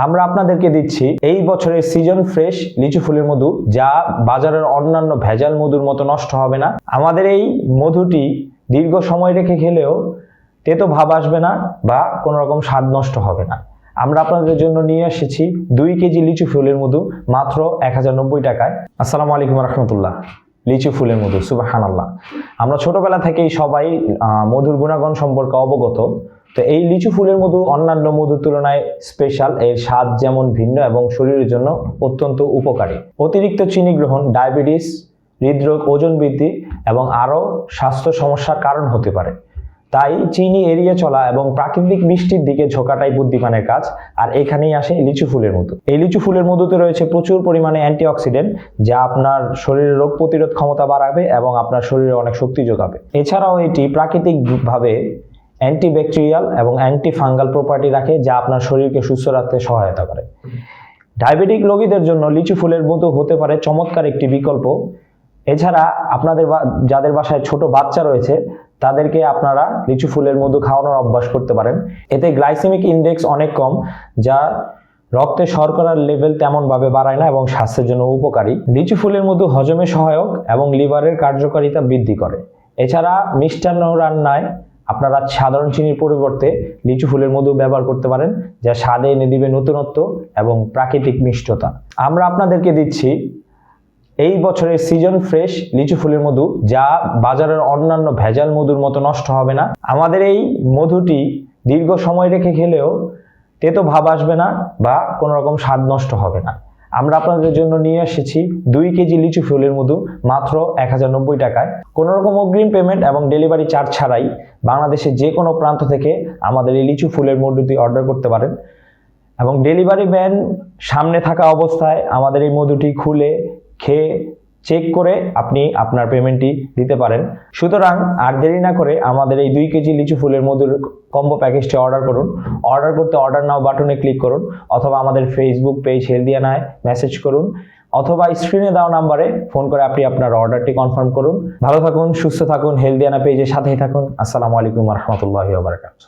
আমরা আপনাদেরকে দিচ্ছি এই বছরের সিজন ফ্রেশ লিচু ফুলের মধু, যা বাজারের অন্যান্য ভেজাল মধুর মতো নষ্ট হবে না। আমাদের এই মধুটি দীর্ঘ সময় রেখে খেলেও তেতো ভাব আসবে না বা কোনো রকম স্বাদ নষ্ট হবে না। আমরা আপনাদের জন্য নিয়ে এসেছি 2 কেজি লিচু ফুলের মধু মাত্র 1090 টাকায়। আসসালামু আলাইকুম রহমতুল্লাহ। লিচু ফুলের মধু, সুবহানাল্লাহ। আমরা ছোটবেলা থেকেই সবাই মধুর গুণাগুণ সম্পর্কে অবগত। তো এই লিচু ফুলের মধু অন্যান্য মধুর তুলনায় স্পেশাল। এর স্বাদ যেমন ভিন্ন এবং শরীরের জন্য অত্যন্ত উপকারী। অতিরিক্ত চিনি গ্রহণ ডায়াবেটিস, হৃদরোগ, ওজন বৃদ্ধি এবং আরও স্বাস্থ্য সমস্যার কারণ হতে পারে। তাই চিনি এড়িয়ে চলা এবং প্রাকৃতিক মিষ্টির দিকে ঝোঁকাটাই বুদ্ধিমানের কাজ। আর এখানেই আসে লিচু ফুলের মধু। এই লিচু ফুলের মধুতে রয়েছে প্রচুর পরিমাণে অ্যান্টিঅক্সিডেন্ট, যা আপনার শরীরের রোগ প্রতিরোধ ক্ষমতা বাড়াবে এবং আপনার শরীরে অনেক শক্তি যোগাবে। এছাড়াও এটি প্রাকৃতিকভাবে অ্যান্টিব্যাকটেরিয়াল এবং অ্যান্টি ফাঙ্গাল প্রপার্টি রাখে, যা আপনার শরীরকে সুস্থ রাখতে সহায়তা করে। ডায়াবেটিক রোগীদের জন্য লিচু ফুলের মধু হতে পারে চমৎকার একটি বিকল্প। এছাড়া আপনাদের যাদের বাসায় ছোট বাচ্চা রয়েছে তাদেরকে আপনারা লিচু ফুলের মধু খাওয়ানোর অভ্যাস করতে পারেন। এতে গ্লাইসেমিক ইনডেক্স অনেক কম, যা রক্তে শর্করার লেভেল তেমনভাবে বাড়ায় না এবং স্বাস্থ্যের জন্য উপকারী। লিচু ফুলের মধু হজমে সহায়ক এবং লিভারের কার্যকারিতা বৃদ্ধি করে। এছাড়া মিষ্টান্ন রান্নায় আপনারা সাধারণ চিনির পরিবর্তে লিচু ফুলের মধু ব্যবহার করতে পারেন, যা স্বাদে এনে দিবে নতুনত্ব এবং প্রাকৃতিক মিষ্টতা। আমরা আপনাদেরকে দিচ্ছি এই বছরের সিজন ফ্রেশ লিচু ফুলের মধু, যা বাজারের অন্যান্য ভেজাল মধুর মতো নষ্ট হবে না। আমাদের এই মধুটি দীর্ঘ সময় রেখে খেলেও তেতো ভাব আসবে না বা কোনো রকম স্বাদ নষ্ট হবে না। আমরা আপনাদের জন্য নিয়ে এসেছি 2 কেজি লিচু ফুলের মধু মাত্র 1090 টাকায়। কোনো রকম অগ্রিম পেমেন্ট এবং ডেলিভারি চার্জ ছাড়াই বাংলাদেশের যে কোনো প্রান্ত থেকে আমাদের এই লিচু ফুলের মধুটি অর্ডার করতে পারেন এবং ডেলিভারি ম্যান সামনে থাকা অবস্থায় আমাদের এই মধুটি খুলে খেয়ে চেক করে আপনি আপনার পেমেন্টটি দিতে পারেন। সুতরাং আর দেরি না করে আমাদের এই 2 কেজি লিচু ফুলের মধুর কম্বো প্যাকেজটি অর্ডার করুন। অর্ডার করতে অর্ডার নাও বাটনে ক্লিক করুন, অথবা আমাদের ফেসবুক পেজ হেলদিয়ানায় মেসেজ করুন, অথবা স্ক্রিনে দেওয়া নাম্বারে ফোন করে আপনি আপনার অর্ডারটি কনফার্ম করুন। ভালো থাকুন, সুস্থ থাকুন, হেলদিয়ানা পেজের সাথেই থাকুন। আসসালামু আলাইকুম রহমতুল্লাহি ওয়া বারাকাতুহু।